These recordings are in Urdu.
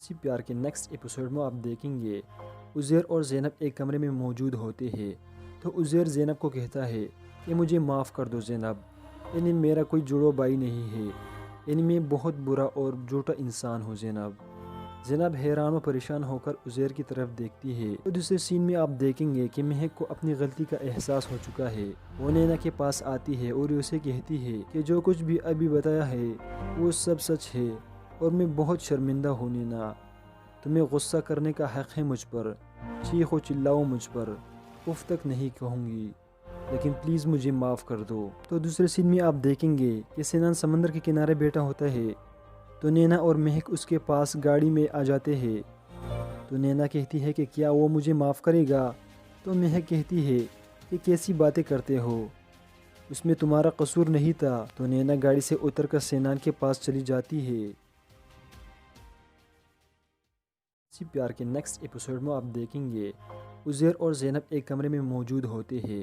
اسی پیار کے نیکسٹ ایپیسوڈ میں آپ دیکھیں گے عزیر اور زینب ایک کمرے میں موجود ہوتے ہیں تو عزیر زینب کو کہتا ہے کہ مجھے معاف کر دو زینب، یعنی میرا کوئی جڑو بھائی نہیں ہے، یعنی میں بہت برا اور جھوٹا انسان ہوں زینب۔ زینب حیران و پریشان ہو کر عزیر کی طرف دیکھتی ہے تو دوسرے سین میں آپ دیکھیں گے کہ مہک کو اپنی غلطی کا احساس ہو چکا ہے۔ وہ نینا کے پاس آتی ہے اور اسے کہتی ہے کہ جو کچھ بھی ابھی بتایا ہے وہ سب سچ ہے اور میں بہت شرمندہ ہوں نینا، تمہیں غصہ کرنے کا حق ہے مجھ پر، چیخ و چلاؤ مجھ پر، اف تک نہیں کہوں گی، لیکن پلیز مجھے معاف کر دو۔ تو دوسرے سین میں آپ دیکھیں گے کہ سنان سمندر کے کنارے بیٹھا ہوتا ہے تو نینا اور مہک اس کے پاس گاڑی میں آ جاتے ہیں۔ تو نینا کہتی ہے کہ کیا وہ مجھے معاف کرے گا؟ تو مہک کہتی ہے کہ کیسی باتیں کرتے ہو، اس میں تمہارا قصور نہیں تھا۔ تو نینا گاڑی سے اتر کر سینان کے پاس چلی جاتی ہے۔ اسی پیار کے نیکسٹ ایپیسوڈ میں آپ دیکھیں گے عزیر اور زینب ایک کمرے میں موجود ہوتے ہیں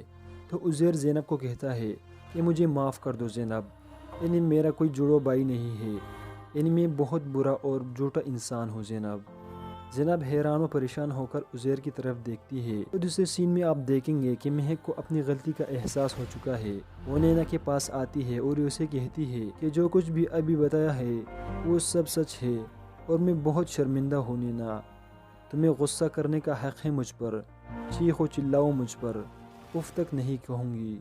تو عزیر زینب کو کہتا ہے کہ مجھے معاف کر دو زینب، یعنی میرا کوئی جڑو بھائی نہیں ہے، یعنی میں بہت برا اور جھوٹا انسان ہوں زینب۔ زینب حیران و پریشان ہو کر عزیر کی طرف دیکھتی ہے تو دوسرے سین میں آپ دیکھیں گے کہ مہک کو اپنی غلطی کا احساس ہو چکا ہے۔ وہ نینا کے پاس آتی ہے اور اسے کہتی ہے کہ جو کچھ بھی ابھی بتایا ہے وہ سب سچ ہے اور میں بہت شرمندہ ہوں نینا، تمہیں غصہ کرنے کا حق ہے مجھ پر، چیخ و چلاؤ مجھ پر، اف تک نہیں کہوں گی،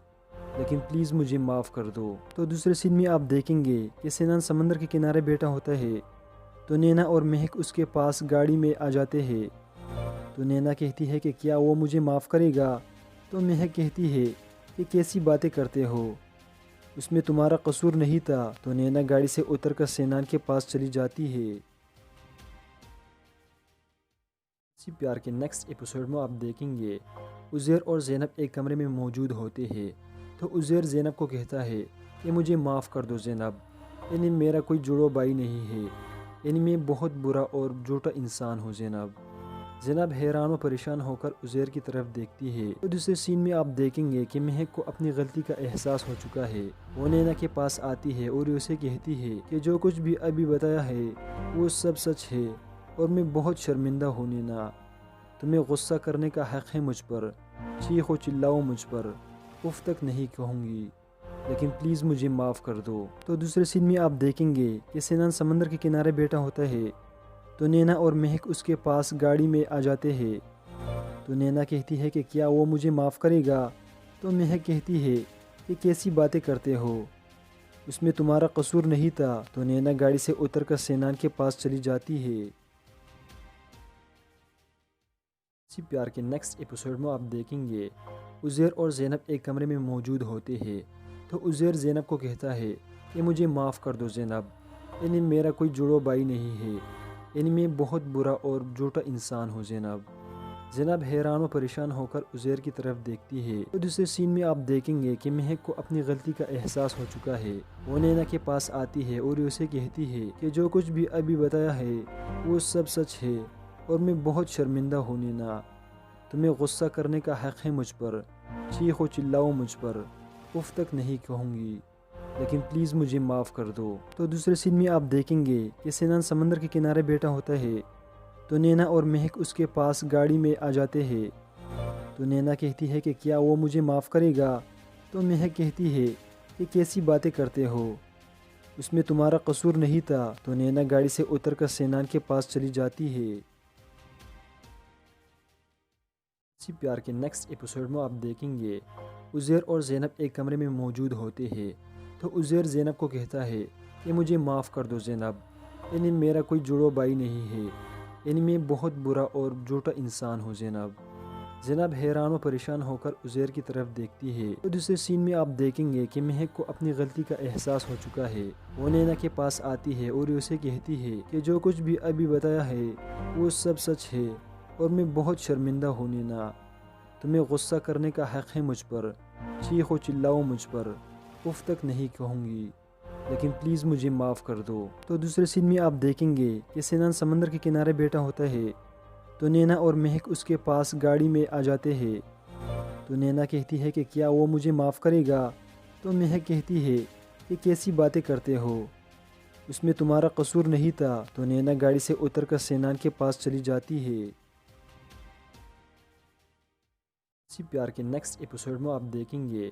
لیکن پلیز مجھے معاف کر دو۔ تو دوسرے سین میں آپ دیکھیں گے کہ سنان سمندر کے کنارے بیٹھا ہوتا ہے تو نینا اور مہک اس کے پاس گاڑی میں آ جاتے ہیں۔ تو نینا کہتی ہے کہ کیا وہ مجھے معاف کرے گا؟ تو مہک کہتی ہے کہ کیسی باتیں کرتے ہو، اس میں تمہارا قصور نہیں تھا۔ تو نینا گاڑی سے اتر کر سینان کے پاس چلی جاتی ہے۔ اسی پیار کے نیکسٹ ایپیسوڈ میں آپ دیکھیں گے عزیر اور زینب ایک کمرے میں موجود ہوتے ہیں تو عزیر زینب کو کہتا ہے کہ مجھے معاف کر دو زینب، یعنی میرا کوئی جڑو بھائی نہیں ہے، یعنی میں بہت برا اور جھوٹا انسان ہوں زینب۔ زینب حیران و پریشان ہو کر عزیر کی طرف دیکھتی ہے تو دوسرے سین میں آپ دیکھیں گے کہ مہک کو اپنی غلطی کا احساس ہو چکا ہے۔ وہ نینا کے پاس آتی ہے اور اسے کہتی ہے کہ جو کچھ بھی ابھی بتایا ہے وہ سب سچ ہے اور میں بہت شرمندہ ہوں نینا، تمہیں غصہ کرنے کا حق ہے مجھ پر، چیخ و چلاؤ مجھ پر، اف تک نہیں کہوں گی، لیکن پلیز مجھے معاف کر دو۔ تو دوسرے سین میں آپ دیکھیں گے کہ سنان سمندر کے کنارے بیٹھا ہوتا ہے تو نینا اور مہک اس کے پاس گاڑی میں آ جاتے ہیں۔ تو نینا کہتی ہے کہ کیا وہ مجھے معاف کرے گا؟ تو مہک کہتی ہے کہ کیسی باتیں کرتے ہو، اس میں تمہارا قصور نہیں تھا۔ تو نینا گاڑی سے اتر کر سینان کے پاس چلی جاتی ہے۔ اسی پیار کے نیکسٹ ایپیسوڈ میں آپ دیکھیں گے عزیر اور زینب ایک کمرے میں موجود ہوتے ہیں تو عزیر زینب کو کہتا ہے کہ مجھے معاف کر دو زینب، یعنی میرا کوئی جڑو بھائی نہیں ہے، یعنی میں بہت برا اور جھوٹا انسان ہوں زینب۔ زینب حیران و پریشان ہو کر عزیر کی طرف دیکھتی ہے تو دوسرے سین میں آپ دیکھیں گے کہ مہک کو اپنی غلطی کا احساس ہو چکا ہے۔ وہ نینا کے پاس آتی ہے اور اسے کہتی ہے کہ جو کچھ بھی ابھی بتایا ہے وہ سب سچ ہے اور میں بہت شرمندہ ہوں نینا، تمہیں غصہ کرنے کا حق ہے مجھ پر، چیخ و چلاؤ مجھ پر، اف تک نہیں کہوں گی، لیکن پلیز مجھے معاف کر دو۔ تو دوسرے سین میں آپ دیکھیں گے کہ سنان سمندر کے کنارے بیٹھا ہوتا ہے تو نینا اور مہک اس کے پاس گاڑی میں آ جاتے ہیں۔ تو نینا کہتی ہے کہ کیا وہ مجھے معاف کرے گا؟ تو مہک کہتی ہے کہ کیسی باتیں کرتے ہو، اس میں تمہارا قصور نہیں تھا۔ تو نینا گاڑی سے اتر کر سینان کے پاس چلی جاتی ہے۔ اسی پیار کے نیکسٹ ایپیسوڈ میں آپ دیکھیں گے عزیر اور زینب ایک کمرے میں موجود ہوتے ہیں تو عزیر زینب کو کہتا ہے کہ مجھے معاف کر دو زینب، یعنی میرا کوئی جڑو بھائی نہیں ہے، یعنی میں بہت برا اور جھوٹا انسان ہوں زینب۔ زینب حیران و پریشان ہو کر عزیر کی طرف دیکھتی ہے تو دوسرے سین میں آپ دیکھیں گے کہ مہک کو اپنی غلطی کا احساس ہو چکا ہے۔ وہ نینا کے پاس آتی ہے اور اسے کہتی ہے کہ جو کچھ بھی ابھی بتایا ہے وہ سب سچ ہے اور میں بہت شرمندہ ہوں نینا، تمہیں غصہ کرنے کا حق ہے مجھ پر، چیخ و چلاؤ مجھ پر، اف تک نہیں کہوں گی، لیکن پلیز مجھے معاف کر دو۔ تو دوسرے سین میں آپ دیکھیں گے کہ سنان سمندر کے کنارے بیٹھا ہوتا ہے تو نینا اور مہک اس کے پاس گاڑی میں آ جاتے ہیں۔ تو نینا کہتی ہے کہ کیا وہ مجھے معاف کرے گا؟ تو مہک کہتی ہے کہ کیسی باتیں کرتے ہو، اس میں تمہارا قصور نہیں تھا۔ تو نینا گاڑی سے اتر کر سینان کے پاس چلی جاتی ہے۔ اسی پیار کے نیکسٹ ایپیسوڈ میں آپ دیکھیں گے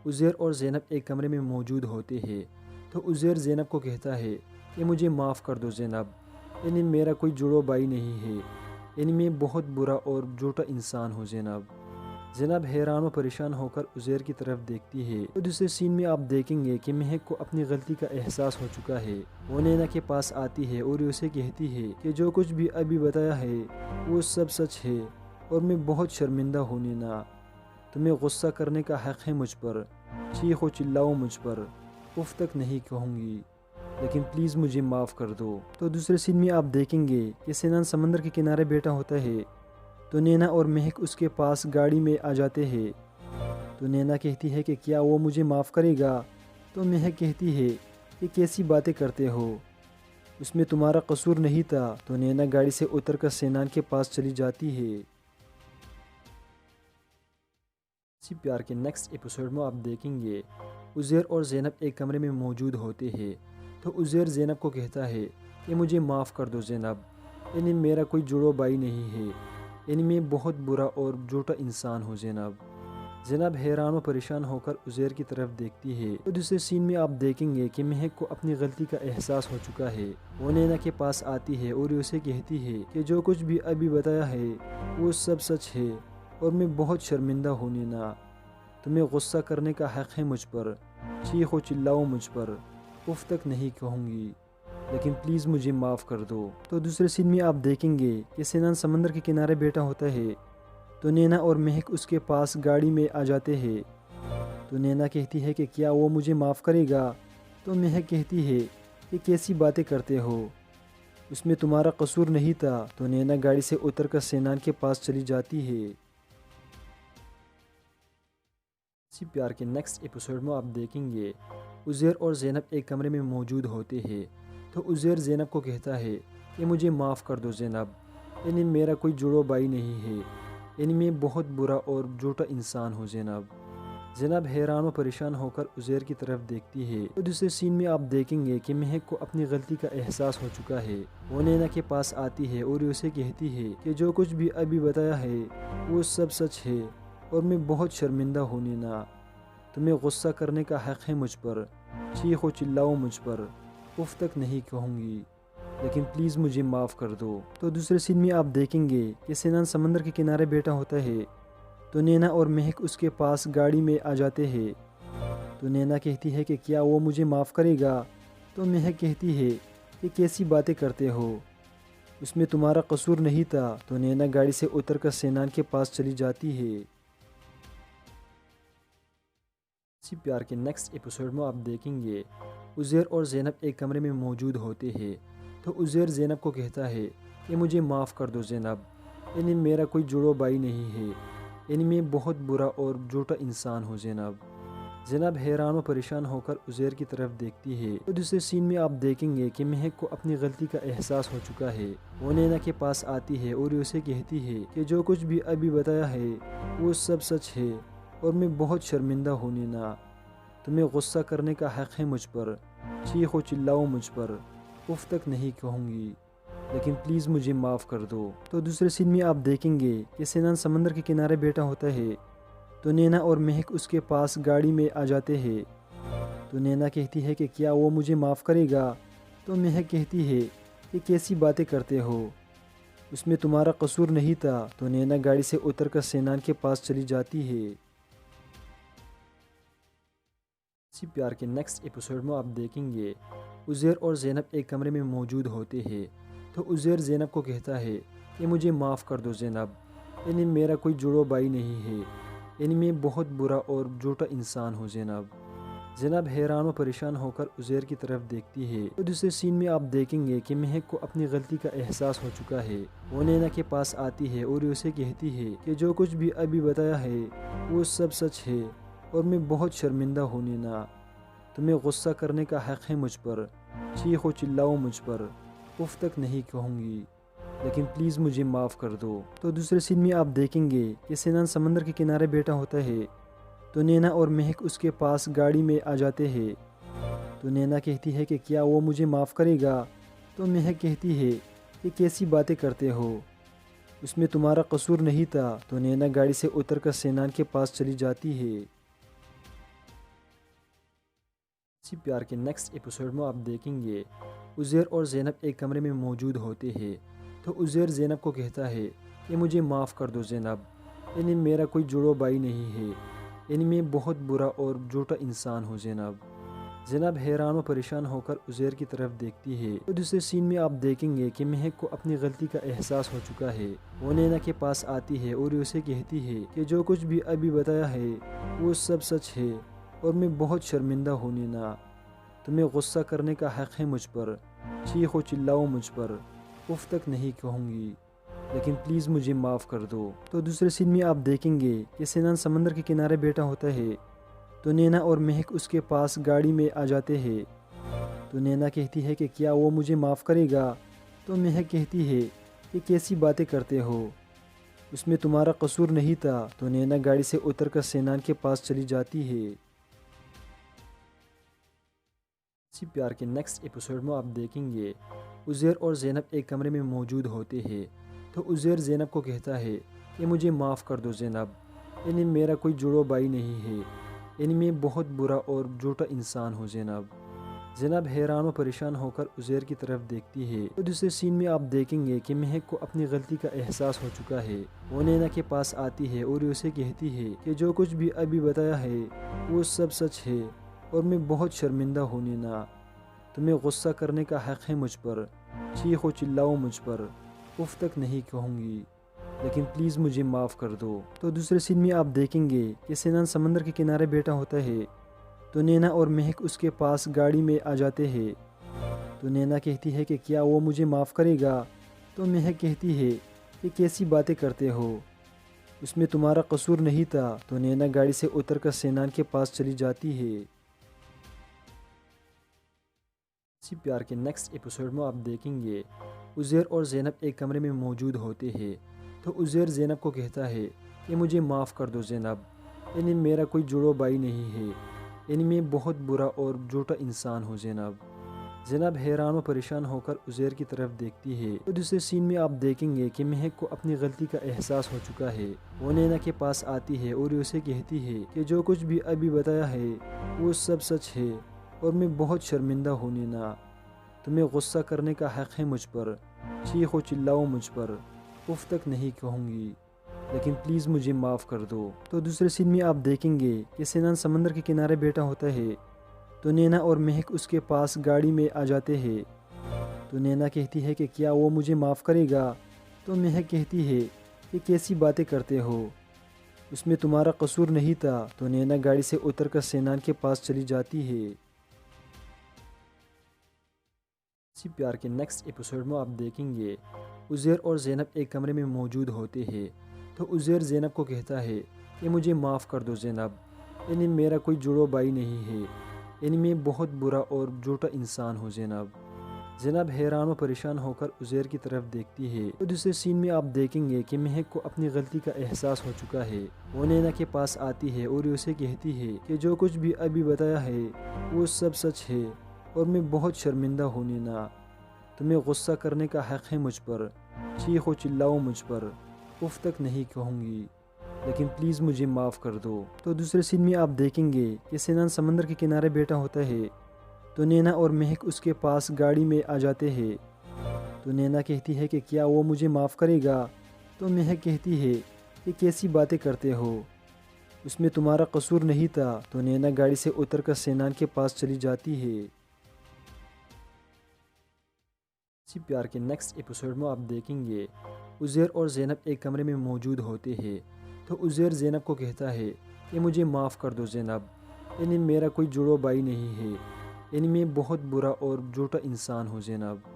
عزیر اور زینب ایک کمرے میں موجود ہوتے ہیں تو عزیر زینب کو کہتا ہے کہ مجھے معاف کر دو زینب، یعنی میرا کوئی جڑو بھائی نہیں ہے، یعنی میں بہت برا اور جھوٹا انسان ہوں زینب۔ زینب حیران و پریشان ہو کر عزیر کی طرف دیکھتی ہے تو دوسرے سین میں آپ دیکھیں گے کہ مہک کو اپنی غلطی کا احساس ہو چکا ہے۔ وہ نینا کے پاس آتی ہے اور اسے کہتی ہے کہ جو کچھ بھی ابھی بتایا ہے وہ سب سچ ہے اور میں بہت شرمندہ ہوں نینا، تمہیں غصہ کرنے کا حق ہے مجھ پر، چیخو چلاؤ مجھ پر، اف تک نہیں کہوں گی، لیکن پلیز مجھے معاف کر دو۔ تو دوسرے سین میں آپ دیکھیں گے کہ سینان سمندر کے کنارے بیٹھا ہوتا ہے تو نینا اور مہک اس کے پاس گاڑی میں آ جاتے ہیں۔ تو نینا کہتی ہے کہ کیا وہ مجھے معاف کرے گا؟ تو مہک کہتی ہے کہ کیسی باتیں کرتے ہو، اس میں تمہارا قصور نہیں تھا۔ تو نینا گاڑی سے اتر کر سینان کے پاس چلی جاتی ہے۔ اسی پیار کے نیکسٹ ایپیسوڈ میں آپ دیکھیں گے عزیر اور زینب ایک کمرے میں موجود ہوتے ہیں تو عزیر زینب کو کہتا ہے کہ مجھے معاف کر دو زینب، یعنی میرا کوئی جڑو بھائی نہیں ہے، یعنی میں بہت برا اور جھوٹا انسان ہوں زینب۔ زینب حیران و پریشان ہو کر عزیر کی طرف دیکھتی ہے تو دوسرے سین میں آپ دیکھیں گے کہ مہک کو اپنی غلطی کا احساس ہو چکا ہے۔ وہ نینا کے پاس آتی ہے اور اسے کہتی ہے کہ جو کچھ بھی ابھی بتایا ہے وہ سب سچ ہے اور میں بہت شرمندہ ہوں نینا، تمہیں غصہ کرنے کا حق ہے مجھ پر، چیخو چلاؤ مجھ پر، اف تک نہیں کہوں گی، لیکن پلیز مجھے معاف کر دو۔ تو دوسرے سین میں آپ دیکھیں گے کہ سینان سمندر کے کنارے بیٹھا ہوتا ہے تو نینا اور مہک اس کے پاس گاڑی میں آ جاتے ہیں۔ تو نینا کہتی ہے کہ کیا وہ مجھے معاف کرے گا؟ تو مہک کہتی ہے کہ کیسی باتیں کرتے ہو، اس میں تمہارا قصور نہیں تھا۔ تو نینا گاڑی سے اتر کر سینان کے پاس چلی جاتی ہے۔ اسی پیار کے نیکسٹ ایپیسوڈ میں آپ دیکھیں گے عزیر اور زینب ایک کمرے میں موجود ہوتے ہیں تو عزیر زینب کو کہتا ہے کہ مجھے معاف کر دو زینب، یعنی میرا کوئی جڑو بھائی نہیں ہے، یعنی میں بہت برا اور جھوٹا انسان ہوں زینب۔ زینب حیران و پریشان ہو کر عزیر کی طرف دیکھتی ہے تو دوسرے سین میں آپ دیکھیں گے کہ مہک کو اپنی غلطی کا احساس ہو چکا ہے۔ وہ نینا کے پاس آتی ہے اور اسے کہتی ہے کہ جو کچھ بھی ابھی بتایا ہے وہ سب سچ ہے اور میں بہت شرمندہ ہوں نینا، تمہیں غصہ کرنے کا حق ہے مجھ پر، چیخو چلاؤ مجھ پر، اف تک نہیں کہوں گی، لیکن پلیز مجھے معاف کر دو۔ تو دوسرے سین میں آپ دیکھیں گے کہ سینان سمندر کے کنارے بیٹھا ہوتا ہے تو نینا اور مہک اس کے پاس گاڑی میں آ جاتے ہیں۔ تو نینا کہتی ہے کہ کیا وہ مجھے معاف کرے گا؟ تو مہک کہتی ہے کہ کیسی باتیں کرتے ہو، اس میں تمہارا قصور نہیں تھا۔ تو نینا گاڑی سے اتر کر سینان کے پاس چلی جاتی ہے۔ اسی پیار کے نیکسٹ ایپیسوڈ میں آپ دیکھیں گے عزیر اور زینب ایک کمرے میں موجود ہوتے ہیں تو عزیر زینب کو کہتا ہے کہ مجھے معاف کر دو زینب، یعنی میرا کوئی جڑو بھائی نہیں ہے، یعنی میں بہت برا اور جھوٹا انسان ہوں زینب۔ زینب حیران و پریشان ہو کر عزیر کی طرف دیکھتی ہے تو دوسرے سین میں آپ دیکھیں گے کہ مہک کو اپنی غلطی کا احساس ہو چکا ہے۔ وہ نینا کے پاس آتی ہے اور اسے کہتی ہے کہ جو کچھ بھی ابھی بتایا ہے وہ سب سچ ہے اور میں بہت شرمندہ ہوں نینا، تمہیں غصہ کرنے کا حق ہے مجھ پر، چیخو چلاؤ مجھ پر، اف تک نہیں کہوں گی، لیکن پلیز مجھے معاف کر دو۔ تو دوسرے سین میں آپ دیکھیں گے کہ سینان سمندر کے کنارے بیٹھا ہوتا ہے تو نینا اور مہک اس کے پاس گاڑی میں آ جاتے ہیں۔ تو نینا کہتی ہے کہ کیا وہ مجھے معاف کرے گا؟ تو مہک کہتی ہے کہ کیسی باتیں کرتے ہو، اس میں تمہارا قصور نہیں تھا۔ تو نینا گاڑی سے اتر کر سینان کے پاس چلی جاتی ہے۔ اسی پیار کے نیکسٹ ایپیسوڈ میں آپ دیکھیں گے عزیر اور زینب ایک کمرے میں موجود ہوتے ہیں تو عزیر زینب کو کہتا ہے کہ مجھے معاف کر دو زینب، یعنی میرا کوئی جڑو بھائی نہیں ہے، یعنی میں بہت برا اور جھوٹا انسان ہوں زینب۔ زینب حیران و پریشان ہو کر عزیر کی طرف دیکھتی ہے تو دوسرے سین میں آپ دیکھیں گے کہ مہک کو اپنی غلطی کا احساس ہو چکا ہے۔ وہ نینا کے پاس آتی ہے اور اسے کہتی ہے کہ جو کچھ بھی ابھی بتایا ہے وہ سب سچ ہے اور میں بہت شرمندہ ہوں نینا، تمہیں غصہ کرنے کا حق ہے مجھ پر، چیخو چلاؤ مجھ پر، اف تک نہیں کہوں گی، لیکن پلیز مجھے معاف کر دو۔ تو دوسرے سین میں آپ دیکھیں گے کہ سینان سمندر کے کنارے بیٹھا ہوتا ہے تو نینا اور مہک اس کے پاس گاڑی میں آ جاتے ہیں۔ تو نینا کہتی ہے کہ کیا وہ مجھے معاف کرے گا؟ تو مہک کہتی ہے کہ کیسی باتیں کرتے ہو، اس میں تمہارا قصور نہیں تھا۔ تو نینا گاڑی سے اتر کر سینان کے پاس چلی جاتی ہے۔ اسی پیار کے نیکسٹ ایپیسوڈ میں آپ دیکھیں گے عزیر اور زینب ایک کمرے میں موجود ہوتے ہیں تو عزیر زینب کو کہتا ہے کہ مجھے معاف کر دو زینب، یعنی میرا کوئی جڑو بھائی نہیں ہے، یعنی میں بہت برا اور جھوٹا انسان ہوں زینب۔ زینب حیران و پریشان ہو کر عزیر کی طرف دیکھتی ہے۔ تو دوسرے سین میں آپ دیکھیں گے کہ مہک کو اپنی غلطی کا احساس ہو چکا ہے۔ وہ نینا کے پاس آتی ہے اور اسے کہتی ہے کہ جو کچھ بھی ابھی بتایا ہے وہ سب سچ ہے اور میں بہت شرمندہ ہوں نینا، تمہیں غصہ کرنے کا حق ہے مجھ پر، چیخ و چلاؤ مجھ پر، اف تک نہیں کہوں گی، لیکن پلیز مجھے معاف کر دو۔ تو دوسرے سین میں آپ دیکھیں گے کہ سینان سمندر کے کنارے بیٹھا ہوتا ہے تو نینا اور مہک اس کے پاس گاڑی میں آ جاتے ہیں۔ تو نینا کہتی ہے کہ کیا وہ مجھے معاف کرے گا؟ تو مہک کہتی ہے کہ کیسی باتیں کرتے ہو، اس میں تمہارا قصور نہیں تھا۔ تو نینا گاڑی سے اتر کر سینان کے پاس چلی جاتی ہے۔ اسی پیار کے نیکسٹ ایپیسوڈ میں آپ دیکھیں گے عزیر اور زینب ایک کمرے میں موجود ہوتے ہیں تو عزیر زینب کو کہتا ہے کہ مجھے معاف کر دو زینب، یعنی میرا کوئی جڑو بھائی نہیں ہے، یعنی میں بہت برا اور جھوٹا انسان ہوں زینب۔ زینب حیران و پریشان ہو کر عزیر کی طرف دیکھتی ہے۔ تو دوسرے سین میں آپ دیکھیں گے کہ مہک کو اپنی غلطی کا احساس ہو چکا ہے۔ وہ نینا کے پاس آتی ہے اور اسے کہتی ہے کہ جو کچھ بھی ابھی بتایا ہے وہ سب سچ ہے اور میں بہت شرمندہ ہوں نینا، تمہیں غصہ کرنے کا حق ہے مجھ پر، چیخ و چلاؤ مجھ پر، اف تک نہیں کہوں گی، لیکن پلیز مجھے معاف کر دو۔ تو دوسرے سین میں آپ دیکھیں گے کہ سینان سمندر کے کنارے بیٹھا ہوتا ہے تو نینا اور مہک اس کے پاس گاڑی میں آ جاتے ہیں۔ تو نینا کہتی ہے کہ کیا وہ مجھے معاف کرے گا؟ تو مہک کہتی ہے کہ کیسی باتیں کرتے ہو، اس میں تمہارا قصور نہیں تھا۔ تو نینا گاڑی سے اتر کر سینان کے پاس چلی جاتی ہے۔ اسی پیار کے نیکسٹ ایپیسوڈ میں آپ دیکھیں گے عزیر اور زینب ایک کمرے میں موجود ہوتے ہیں تو عزیر زینب کو کہتا ہے کہ مجھے معاف کر دو زینب، یعنی میرا کوئی جڑو بھائی نہیں ہے، یعنی میں بہت برا اور جھوٹا انسان ہوں زینب۔ زینب حیران و پریشان ہو کر عزیر کی طرف دیکھتی ہے۔ تو دوسرے سین میں آپ دیکھیں گے کہ مہک کو اپنی غلطی کا احساس ہو چکا ہے۔ وہ نینا کے پاس آتی ہے اور اسے کہتی ہے کہ جو کچھ بھی ابھی بتایا ہے وہ سب سچ ہے اور میں بہت شرمندہ ہوں نینا، تمہیں غصہ کرنے کا حق ہے مجھ پر، چیخ و چلاؤ مجھ پر، اف تک نہیں کہوں گی، لیکن پلیز مجھے معاف کر دو۔ تو دوسرے سین میں آپ دیکھیں گے کہ سینان سمندر کے کنارے بیٹھا ہوتا ہے تو نینا اور مہک اس کے پاس گاڑی میں آ جاتے ہیں۔ تو نینا کہتی ہے کہ کیا وہ مجھے معاف کرے گا؟ تو مہک کہتی ہے کہ کیسی باتیں کرتے ہو، اس میں تمہارا قصور نہیں تھا۔ تو نینا گاڑی سے اتر کر سینان کے پاس چلی جاتی ہے۔ اسی پیار کے نیکسٹ ایپیسوڈ میں آپ دیکھیں گے عزیر اور زینب ایک کمرے میں موجود ہوتے ہیں تو عزیر زینب کو کہتا ہے کہ مجھے معاف کر دو زینب، یعنی میرا کوئی جڑو بھائی نہیں ہے، یعنی میں بہت برا اور جھوٹا انسان ہوں زینب۔ زینب حیران و پریشان ہو کر عزیر کی طرف دیکھتی ہے۔ تو دوسرے سین میں آپ دیکھیں گے کہ مہک کو اپنی غلطی کا احساس ہو چکا ہے۔ وہ نینا کے پاس آتی ہے اور اسے کہتی ہے کہ جو کچھ بھی ابھی بتایا ہے وہ سب سچ ہے اور میں بہت شرمندہ ہوں نینا، تمہیں غصہ کرنے کا حق ہے مجھ پر، چیخ و چلاؤ مجھ پر، اف تک نہیں کہوں گی، لیکن پلیز مجھے معاف کر دو۔ تو دوسرے سین میں آپ دیکھیں گے کہ سینان سمندر کے کنارے بیٹھا ہوتا ہے تو نینا اور مہک اس کے پاس گاڑی میں آ جاتے ہیں۔ تو نینا کہتی ہے کہ کیا وہ مجھے معاف کرے گا؟ تو مہک کہتی ہے کہ کیسی باتیں کرتے ہو، اس میں تمہارا قصور نہیں تھا۔ تو نینا گاڑی سے اتر کر سینان کے پاس چلی جاتی ہے۔ اسی پیار کے نیکسٹ ایپیسوڈ میں آپ دیکھیں گے عزیر اور زینب ایک کمرے میں موجود ہوتے ہیں تو عزیر زینب کو کہتا ہے کہ مجھے معاف کر دو زینب، یعنی میرا کوئی جڑو بھائی نہیں ہے، یعنی میں بہت برا اور جھوٹا انسان ہوں زینب۔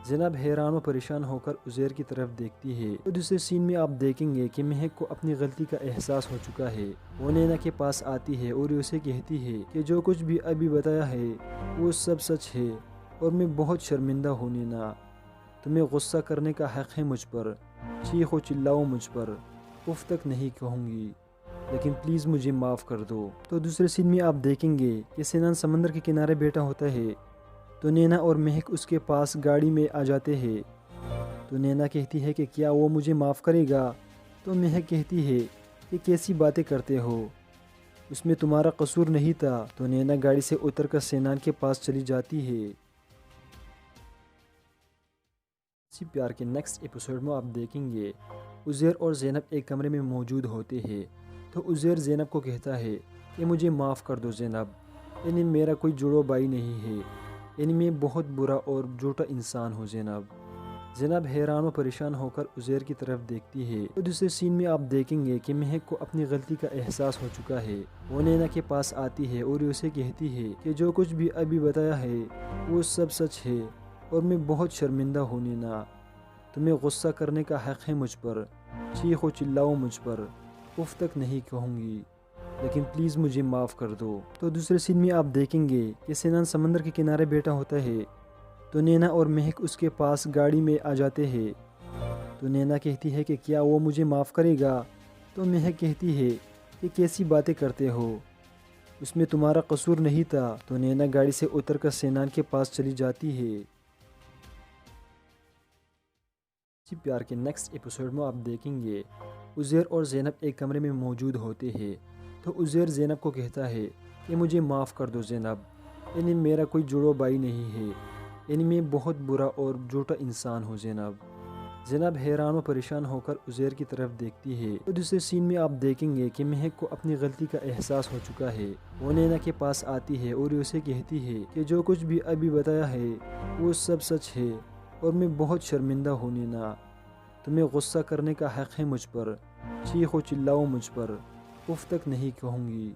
زینب حیران و پریشان ہو کر عزیر کی طرف دیکھتی ہے۔ تو دوسرے سین میں آپ دیکھیں گے کہ مہک کو اپنی غلطی کا احساس ہو چکا ہے۔ وہ نینا کے پاس آتی ہے اور اسے کہتی ہے کہ جو کچھ بھی ابھی بتایا ہے وہ سب سچ ہے اور میں بہت شرمندہ ہوں نینا، تمہیں غصہ کرنے کا حق ہے مجھ پر، چیخ و چلاؤ مجھ پر، اف تک نہیں کہوں گی، لیکن پلیز مجھے معاف کر دو۔ تو دوسرے سین میں آپ دیکھیں گے کہ سنان سمندر کے کنارے بیٹھا ہوتا ہے تو نینا اور مہک اس کے پاس گاڑی میں آ جاتے ہیں۔ تو نینا کہتی ہے کہ کیا وہ مجھے معاف کرے گا؟ تو مہک کہتی ہے کہ کیسی باتیں کرتے ہو، اس میں تمہارا قصور نہیں تھا۔ تو نینا گاڑی سے اتر کر سینان کے پاس چلی جاتی ہے۔ اسی پیار کے نیکسٹ ایپیسوڈ میں آپ دیکھیں گے عزیر اور زینب ایک کمرے میں موجود ہوتے ہیں تو عزیر زینب کو کہتا ہے کہ مجھے معاف کر دو زینب، یعنی میرا کوئی جڑو بھائی نہیں ہے، یعنی میں بہت برا اور جھوٹا انسان ہوں زینب۔ زینب حیران و پریشان ہو کر عزیر کی طرف دیکھتی ہے۔ تو دوسرے سین میں آپ دیکھیں گے کہ مہک کو اپنی غلطی کا احساس ہو چکا ہے۔ وہ نینا کے پاس آتی ہے اور اسے کہتی ہے کہ جو کچھ بھی ابھی بتایا ہے وہ سب سچ ہے اور میں بہت شرمندہ ہوں نینا، تمہیں غصہ کرنے کا حق ہے مجھ پر، چیخ و چلاؤ مجھ پر، اف تک نہیں کہوں گی، لیکن پلیز مجھے معاف کر دو۔ تو دوسرے سین میں آپ دیکھیں گے کہ سنان سمندر کے کنارے بیٹھا ہوتا ہے تو نینا اور مہک اس کے پاس گاڑی میں آ جاتے ہیں۔ تو نینا کہتی ہے کہ کیا وہ مجھے معاف کرے گا؟ تو مہک کہتی ہے کہ کیسی باتیں کرتے ہو، اس میں تمہارا قصور نہیں تھا۔ تو نینا گاڑی سے اتر کر سینان کے پاس چلی جاتی ہے۔ اسی پیار کے نیکسٹ ایپیسوڈ میں آپ دیکھیں گے عزیر اور زینب ایک کمرے میں موجود ہوتے ہیں تو عزیر زینب کو کہتا ہے کہ مجھے معاف کر دو زینب، یعنی میرا کوئی جڑو بھائی نہیں ہے، یعنی میں بہت برا اور جھوٹا انسان ہوں زینب۔ زینب حیران و پریشان ہو کر عزیر کی طرف دیکھتی ہے۔ تو دوسرے سین میں آپ دیکھیں گے کہ مہک کو اپنی غلطی کا احساس ہو چکا ہے۔ وہ نینا کے پاس آتی ہے اور اسے کہتی ہے کہ جو کچھ بھی ابھی بتایا ہے وہ سب سچ ہے اور میں بہت شرمندہ ہوں نینا، تمہیں غصہ کرنے کا حق ہے مجھ پر، چیخ و چلاؤ مجھ پر، اف تک نہیں کہوں گی،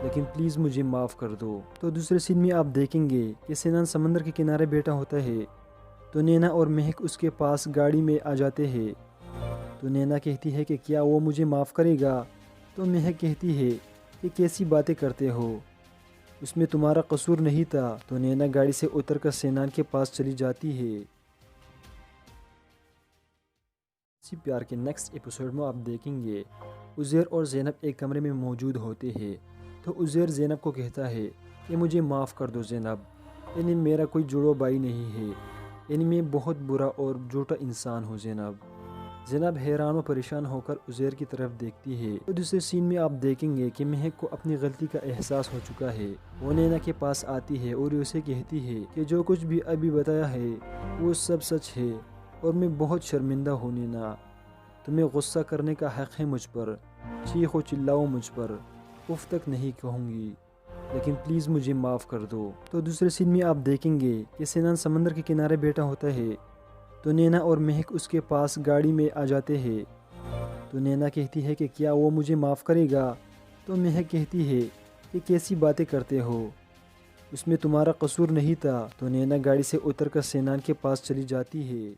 لیکن پلیز مجھے معاف کر دو۔ تو دوسرے سین میں آپ دیکھیں گے کہ سنان سمندر کے کنارے بیٹھا ہوتا ہے تو نینا اور مہک اس کے پاس گاڑی میں آ جاتے ہیں۔ تو نینا کہتی ہے کہ کیا وہ مجھے معاف کرے گا؟ تو مہک کہتی ہے کہ کیسی باتیں کرتے ہو، اس میں تمہارا قصور نہیں تھا۔ تو نینا گاڑی سے اتر کر سینان کے پاس چلی جاتی ہے۔ اسی پیار کے نیکسٹ ایپیسوڈ میں آپ دیکھیں گے عزیر اور زینب ایک کمرے میں موجود ہوتے ہیں تو عزیر زینب کو کہتا ہے کہ مجھے معاف کر دو زینب، یعنی میرا کوئی جڑو بھائی نہیں ہے، یعنی میں بہت برا اور جھوٹا انسان ہوں زینب۔ زینب حیران و پریشان ہو کر عزیر کی طرف دیکھتی ہے۔ تو دوسرے سین میں آپ دیکھیں گے کہ مہک کو اپنی غلطی کا احساس ہو چکا ہے۔ وہ نینا کے پاس آتی ہے اور اسے کہتی ہے کہ جو کچھ بھی ابھی بتایا ہے وہ سب سچ ہے اور میں بہت شرمندہ ہوں نینا، تمہیں غصہ کرنے کا حق ہے مجھ پر، چیخ و چلاؤ مجھ پر، اف تک نہیں کہوں گی، لیکن پلیز مجھے معاف کر دو۔ تو دوسرے سین میں آپ دیکھیں گے کہ سنان سمندر کے کنارے بیٹھا ہوتا ہے تو نینا اور مہک اس کے پاس گاڑی میں آ جاتے ہیں۔ تو نینا کہتی ہے کہ کیا وہ مجھے معاف کرے گا؟ تو مہک کہتی ہے کہ کیسی باتیں کرتے ہو، اس میں تمہارا قصور نہیں تھا۔ تو نینا گاڑی سے اتر کر سینان کے پاس چلی جاتی ہے۔